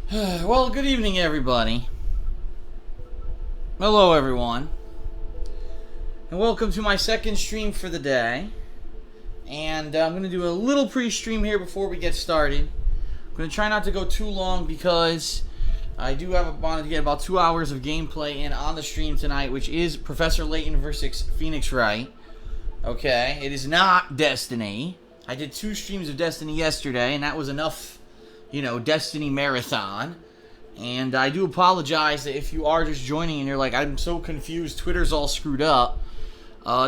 Well, good evening, everybody. Hello, everyone. And welcome to my second stream for the day. And I'm going to do a little pre-stream here before we get started. I'm going to try not to go too long because I do want to get about 2 hours of gameplay in on the stream tonight, which is Professor Layton versus Phoenix Wright. Okay, it is not Destiny. I did 2 streams of Destiny yesterday, and that was enough, Destiny marathon. And I do apologize that if you are just joining and you're like, I'm so confused, Twitter's all screwed up.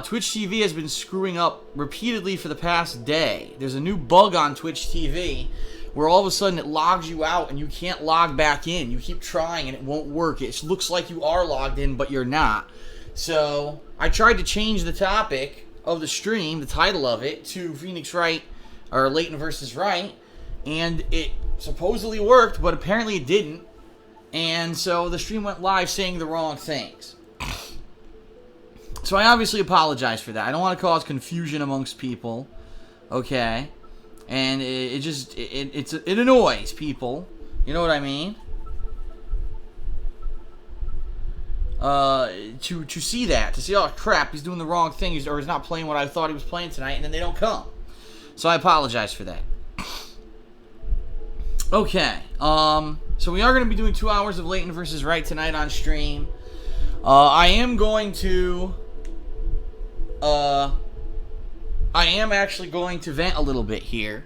Twitch TV has been screwing up repeatedly for the past day. There's a new bug on Twitch TV where all of a sudden it logs you out and you can't log back in. You keep trying and it won't work. It looks like you are logged in, but you're not. So I tried to change the topic of the stream, the title of it, to Phoenix Wright, or Layton versus Wright, and it supposedly worked, but apparently it didn't. And so the stream went live saying the wrong things. So I obviously apologize for that. I don't want to cause confusion amongst people, okay? And it annoys people. You know what I mean? To see that, to see, oh crap, he's doing the wrong thing, or he's not playing what I thought he was playing tonight, and then they don't come. So I apologize for that. Okay, so we are going to be doing 2 hours of Layton versus Wright tonight on stream. I am actually going to vent a little bit here,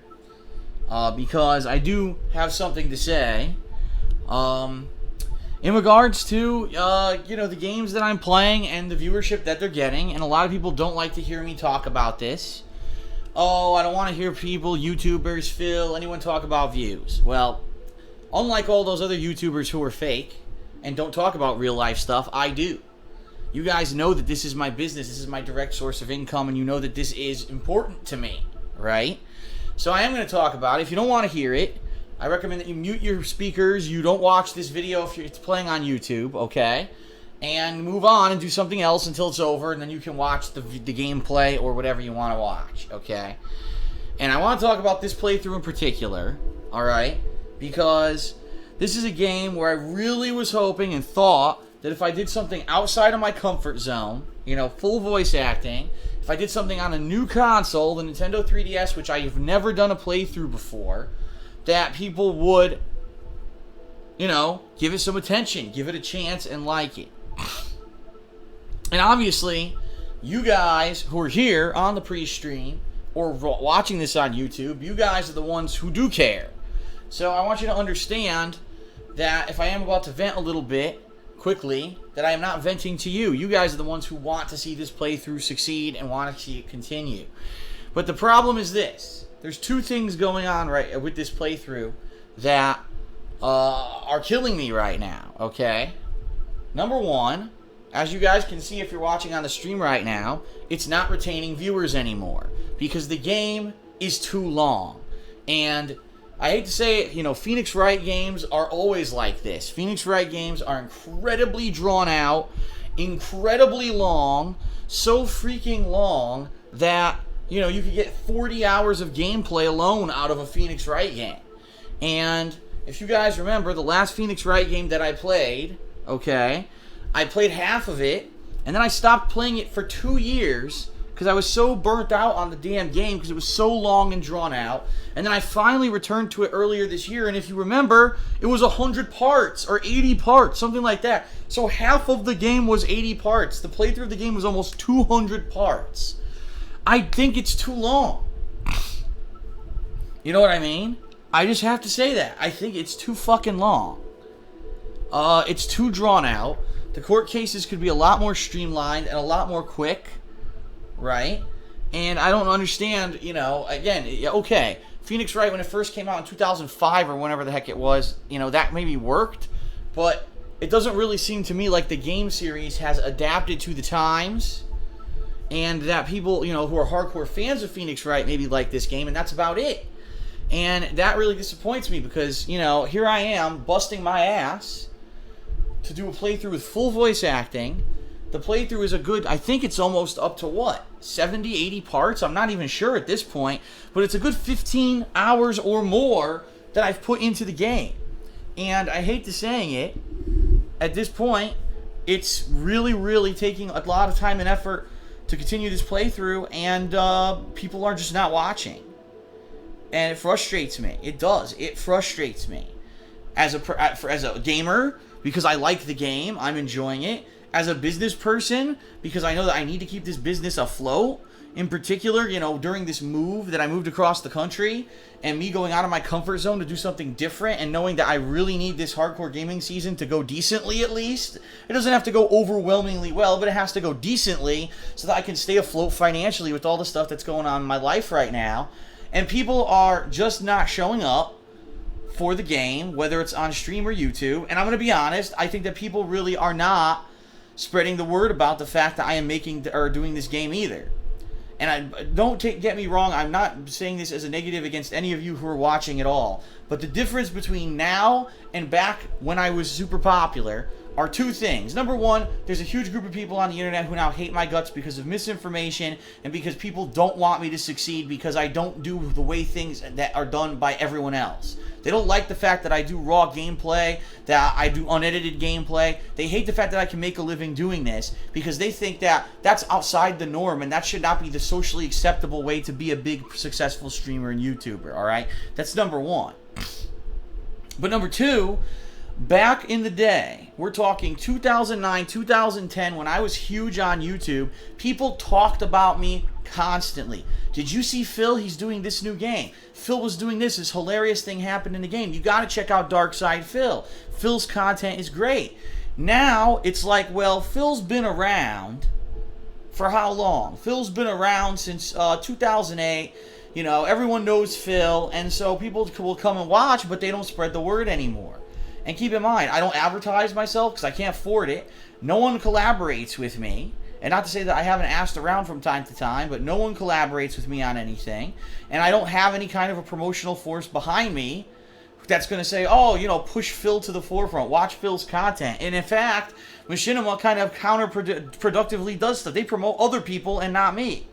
because I do have something to say, in regards to, the games that I'm playing and the viewership that they're getting, and a lot of people don't like to hear me talk about this. Oh, I don't want to hear people, YouTubers, Phil, anyone talk about views. Well, unlike all those other YouTubers who are fake and don't talk about real life stuff, I do. You guys know that this is my business, this is my direct source of income, and you know that this is important to me, right? So I am going to talk about it. If you don't want to hear it, I recommend that you mute your speakers, you don't watch this video if it's playing on YouTube, okay? And move on and do something else until it's over, and then you can watch the gameplay or whatever you want to watch, okay? And I want to talk about this playthrough in particular, alright? Because this is a game where I really was hoping and thought that if I did something outside of my comfort zone, full voice acting, if I did something on a new console, the Nintendo 3DS, which I have never done a playthrough before, that people would, give it some attention, give it a chance, and like it. And obviously, you guys who are here on the pre-stream or watching this on YouTube, you guys are the ones who do care. So I want you to understand that if I am about to vent a little bit quickly, that I am not venting to you. You guys are the ones who want to see this playthrough succeed and want to see it continue. But the problem is this. There's 2 things going on right with this playthrough that are killing me right now, okay? Number 1, as you guys can see if you're watching on the stream right now, it's not retaining viewers anymore because the game is too long. And I hate to say it, Phoenix Wright games are always like this. Phoenix Wright games are incredibly drawn out, incredibly long, so freaking long that, you could get 40 hours of gameplay alone out of a Phoenix Wright game. And if you guys remember, the last Phoenix Wright game that I played, okay, I played half of it, and then I stopped playing it for 2 years because I was so burnt out on the damn game because it was so long and drawn out. And then I finally returned to it earlier this year, and if you remember, it was 100 parts or 80 parts, something like that. So half of the game was 80 parts. The playthrough of the game was almost 200 parts. I think it's too long. You know what I mean? I just have to say that. I think it's too fucking long. It's too drawn out. The court cases could be a lot more streamlined and a lot more quick, right? And I don't understand, again, okay, Phoenix Wright, when it first came out in 2005 or whenever the heck it was, that maybe worked, but it doesn't really seem to me like the game series has adapted to the times, and that people, who are hardcore fans of Phoenix Wright maybe like this game, and that's about it. And that really disappoints me because, here I am busting my ass to do a playthrough with full voice acting. The playthrough is a good, I think it's almost up to 70, 80 parts? I'm not even sure at this point, but it's a good 15 hours or more that I've put into the game. And I hate to saying it, at this point, it's really, really taking a lot of time and effort to continue this playthrough, and people are just not watching. And it frustrates me. It does. It frustrates me. As a gamer, because I like the game, I'm enjoying it. As a business person, because I know that I need to keep this business afloat. In particular, you know, during this move that I moved across the country, and me going out of my comfort zone to do something different, and knowing that I really need this hardcore gaming season to go decently at least. It doesn't have to go overwhelmingly well, but it has to go decently so that I can stay afloat financially with all the stuff that's going on in my life right now. And people are just not showing up for the game, whether it's on stream or YouTube. And I'm going to be honest, I think that people really are not spreading the word about the fact that I am doing this game either. And get me wrong, I'm not saying this as a negative against any of you who are watching at all. But the difference between now and back when I was super popular are two things. Number one, there's a huge group of people on the internet who now hate my guts because of misinformation and because people don't want me to succeed because I don't do the way things that are done by everyone else. They don't like the fact that I do raw gameplay, that I do unedited gameplay. They hate the fact that I can make a living doing this because they think that that's outside the norm and that should not be the socially acceptable way to be a big, successful streamer and YouTuber, all right? That's number one. But number two, back in the day, we're talking 2009, 2010, when I was huge on YouTube, people talked about me constantly. Did you see Phil? He's doing this new game. Phil was doing this hilarious thing happened in the game. You got to check out Dark Side Phil. Phil's content is great. Now, it's like, well, Phil's been around for how long? Phil's been around since 2008. You know, everyone knows Phil, and so people will come and watch, but they don't spread the word anymore. And keep in mind, I don't advertise myself because I can't afford it. No one collaborates with me. And not to say that I haven't asked around from time to time, but no one collaborates with me on anything. And I don't have any kind of a promotional force behind me that's going to say, oh, you know, push Phil to the forefront, watch Phil's content. And in fact, Machinima kind of counterproductively does stuff. They promote other people and not me.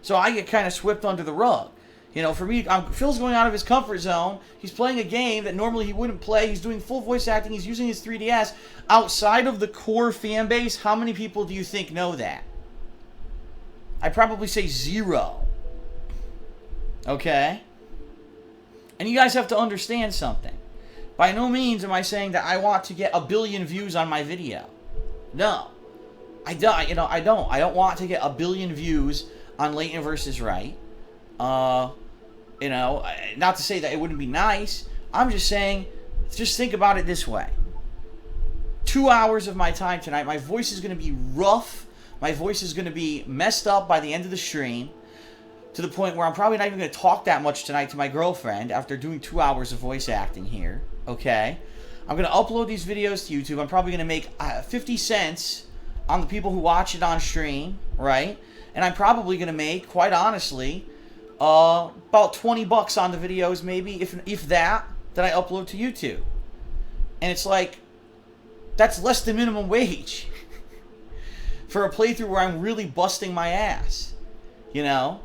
So I get kind of swept under the rug. You know, for me, Phil's going out of his comfort zone. He's playing a game that normally he wouldn't play. He's doing full voice acting. He's using his 3DS. Outside of the core fan base, how many people do you think know that? I'd probably say 0. Okay? And you guys have to understand something. By no means am I saying that I want to get 1 billion views on my video. No. I don't. You know, I don't. I don't want to get 1 billion views on Leighton vs. Right. You know, not to say that it wouldn't be nice. I'm just saying, just think about it this way. 2 hours of my time tonight, my voice is going to be rough. My voice is going to be messed up by the end of the stream. To the point where I'm probably not even going to talk that much tonight to my girlfriend after doing 2 hours of voice acting here. Okay? I'm going to upload these videos to YouTube. I'm probably going to make 50 cents on the people who watch it on stream, right? And I'm probably going to make, quite honestly, about 20 bucks on the videos, maybe, if that I upload to YouTube. And it's like, that's less than minimum wage for a playthrough where I'm really busting my ass, you know?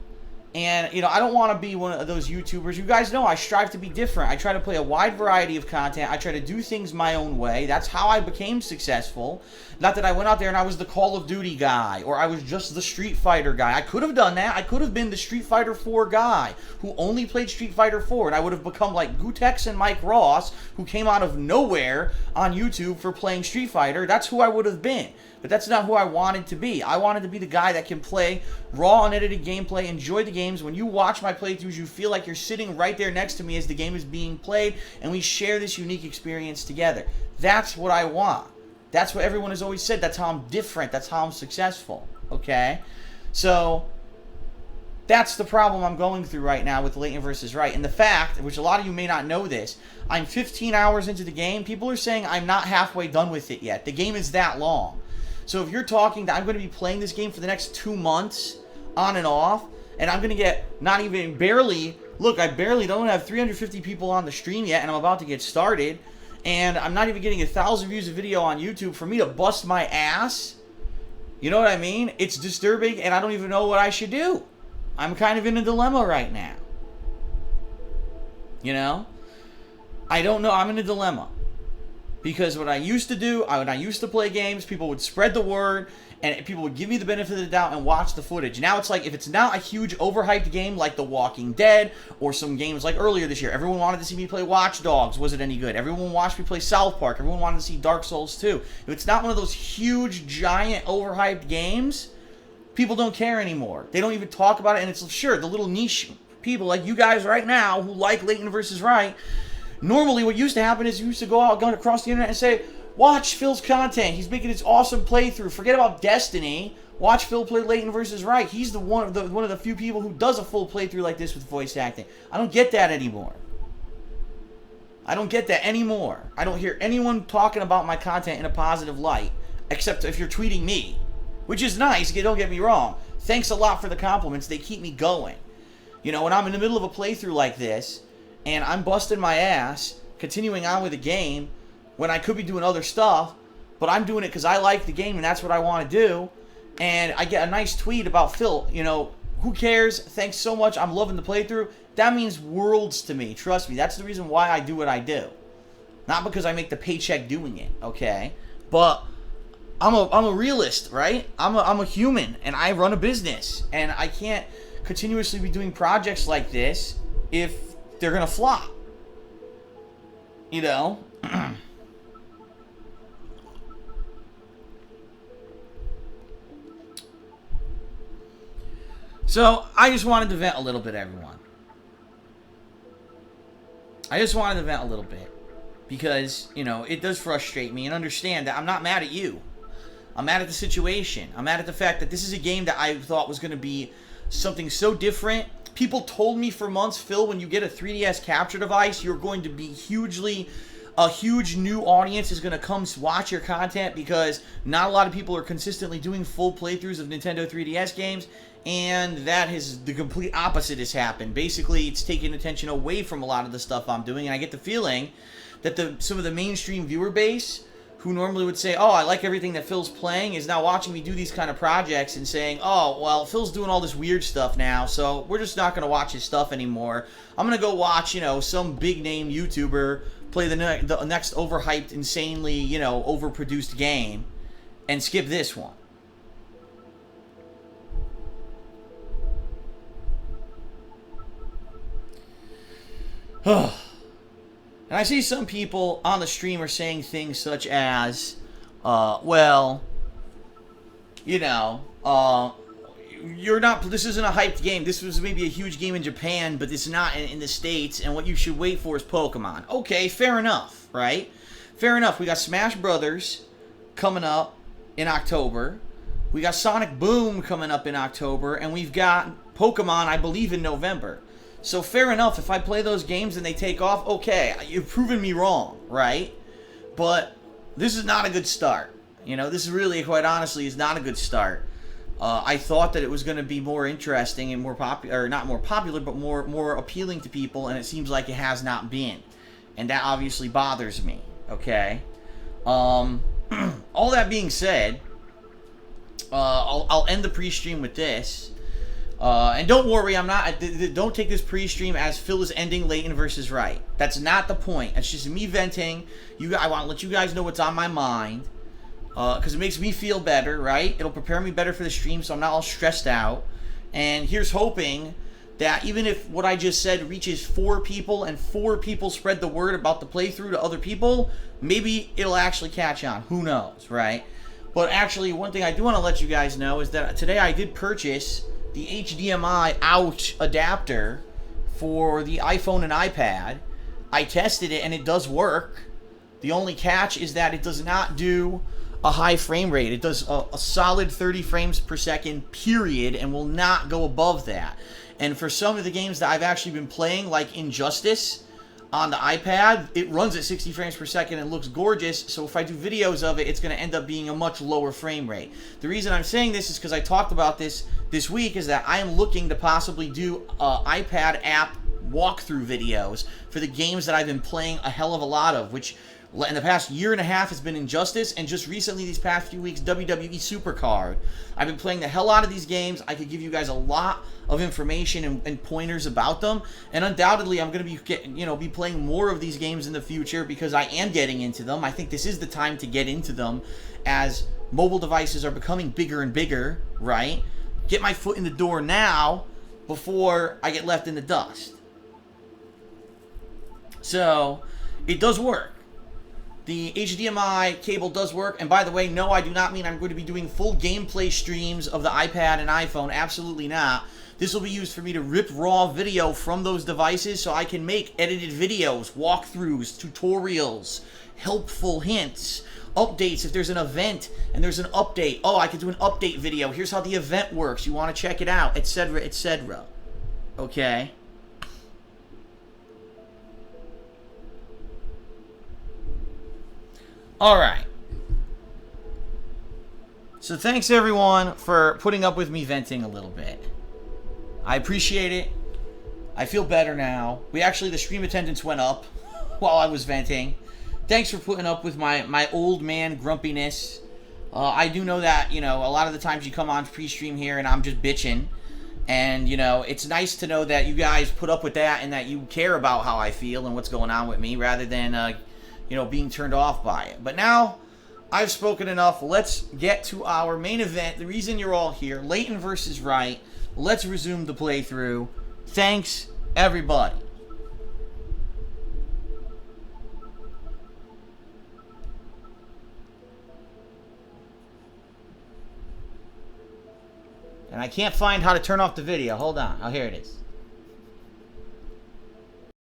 And, you know, I don't want to be one of those YouTubers. You guys know I strive to be different. I try to play a wide variety of content. I try to do things my own way. That's how I became successful. Not that I went out there and I was the Call of Duty guy, or I was just the Street Fighter guy. I could have done that. I could have been the Street Fighter 4 guy who only played Street Fighter 4, and I would have become like Gutex and Mike Ross, who came out of nowhere on YouTube for playing Street Fighter. That's who I would have been. But that's not who I wanted to be. I wanted to be the guy that can play raw, unedited gameplay, enjoy the games. When you watch my playthroughs, you feel like you're sitting right there next to me as the game is being played, and we share this unique experience together. That's what I want. That's what everyone has always said. That's how I'm different. That's how I'm successful. Okay? So, that's the problem I'm going through right now with Leighton vs. Right. And the fact, which a lot of you may not know this, I'm 15 hours into the game. People are saying I'm not halfway done with it yet. The game is that long. So if you're talking that I'm going to be playing this game for the next 2 months, on and off, and I'm going to get not even barely, look, I barely don't have 350 people on the stream yet, and I'm about to get started, and I'm not even getting 1,000 views a video on YouTube for me to bust my ass, you know what I mean? It's disturbing, and I don't even know what I should do. I'm kind of in a dilemma right now. You know? I don't know. I'm in a dilemma. Because what I used to do, when I used to play games, people would spread the word, and people would give me the benefit of the doubt and watch the footage. Now it's like, if it's not a huge overhyped game like The Walking Dead, or some games like earlier this year, everyone wanted to see me play Watch Dogs. Was it any good? Everyone watched me play South Park. Everyone wanted to see Dark Souls 2. If it's not one of those huge, giant, overhyped games, people don't care anymore. They don't even talk about it, and it's, sure, the little niche people like you guys right now who like Leighton versus Wright. Normally, what used to happen is you used to go out, going across the internet and say, watch Phil's content. He's making his awesome playthrough. Forget about Destiny. Watch Phil play Leighton versus Wright. He's one of the few people who does a full playthrough like this with voice acting. I don't get that anymore. I don't get that anymore. I don't hear anyone talking about my content in a positive light, except if you're tweeting me, which is nice. Don't get me wrong. Thanks a lot for the compliments. They keep me going. You know, when I'm in the middle of a playthrough like this, and I'm busting my ass, continuing on with the game, when I could be doing other stuff, but I'm doing it because I like the game and that's what I want to do, and I get a nice tweet about Phil, you know, who cares? Thanks so much. I'm loving the playthrough. That means worlds to me. Trust me. That's the reason why I do what I do. Not because I make the paycheck doing it, okay? But I'm a realist, right? I'm a human, and I run a business, and I can't continuously be doing projects like this if they're gonna flop, you know. So I just wanted to vent a little bit, everyone. I just wanted to vent a little bit because, you know, it does frustrate me, and understand that I'm not mad at you. I'm mad at the situation. I'm mad at the fact that this is a game that I thought was going to be something so different. People told me for months, Phil, when you get a 3DS capture device, you're going to be a huge new audience is going to come watch your content, because not a lot of people are consistently doing full playthroughs of Nintendo 3DS games, and that has, the complete opposite has happened. Basically, it's taking attention away from a lot of the stuff I'm doing, and I get the feeling that some of the mainstream viewer base, who normally would say, oh, I like everything that Phil's playing, is now watching me do these kind of projects and saying, oh, well, Phil's doing all this weird stuff now, so we're just not going to watch his stuff anymore. I'm going to go watch, you know, some big-name YouTuber play the next overhyped, insanely, you know, overproduced game and skip this one. And I see some people on the stream are saying things such as, well, you know, this isn't a hyped game. This was maybe a huge game in Japan, but it's not in the States, and what you should wait for is Pokemon. Okay, fair enough, right? Fair enough. We got Smash Brothers coming up in October. We got Sonic Boom coming up in October, and we've got Pokemon, I believe, in November. So fair enough, if I play those games and they take off, okay, you've proven me wrong, right? But this is not a good start. You know, this is really, quite honestly, is not a good start. I thought that it was going to be more interesting and more popular, or not more popular, but more appealing to people, and it seems like it has not been. And that obviously bothers me, okay? All that being said, I'll end the pre-stream with this. And don't worry, don't take this pre-stream as Phil is ending Leighton versus Wright. That's not the point. It's just me venting. I want to let you guys know what's on my mind. Because it makes me feel better, right? It'll prepare me better for the stream, so I'm not all stressed out. And here's hoping that even if what I just said reaches 4 people, and 4 people spread the word about the playthrough to other people, maybe it'll actually catch on. Who knows, right? But actually, one thing I do want to let you guys know is that today I did purchase the HDMI out adapter for the iPhone and iPad. I tested it and it does work. The only catch is that it does not do a high frame rate. It does a solid 30 frames per second, period, and will not go above that. And for some of the games that I've actually been playing, like Injustice on the iPad, it runs at 60 frames per second and looks gorgeous. So if I do videos of it, it's going to end up being a much lower frame rate. The reason I'm saying this is because I talked about this week, is that I am looking to possibly do iPad app walkthrough videos for the games that I've been playing a hell of a lot of, which In the past year and a half has been Injustice, and just recently, these past few weeks, WWE Supercard. I've been playing the hell out of these games. I could give you guys a lot of information and pointers about them, and undoubtedly, I'm going to be playing more of these games in the future because I am getting into them. I think this is the time to get into them as mobile devices are becoming bigger and bigger, right? Get my foot in the door now before I get left in the dust. So, it does work. The HDMI cable does work. And by the way, no, I do not mean I'm going to be doing full gameplay streams of the iPad and iPhone. Absolutely not. This will be used for me to rip raw video from those devices so I can make edited videos, walkthroughs, tutorials, helpful hints, updates. If there's an event and there's an update, oh, I could do an update video. Here's how the event works. You want to check it out, etc., etc. Okay? Alright. So thanks everyone for putting up with me venting a little bit. I appreciate it. I feel better now. The stream attendance went up while I was venting. Thanks for putting up with my old man grumpiness. I do know that, a lot of the times you come on pre-stream here and I'm just bitching. And, it's nice to know that you guys put up with that and that you care about how I feel and what's going on with me rather than, being turned off by it. But now, I've spoken enough. Let's get to our main event. The reason you're all here, Leighton versus Wright. Let's resume the playthrough. Thanks, everybody. And I can't find how to turn off the video. Hold on. Oh, here it is.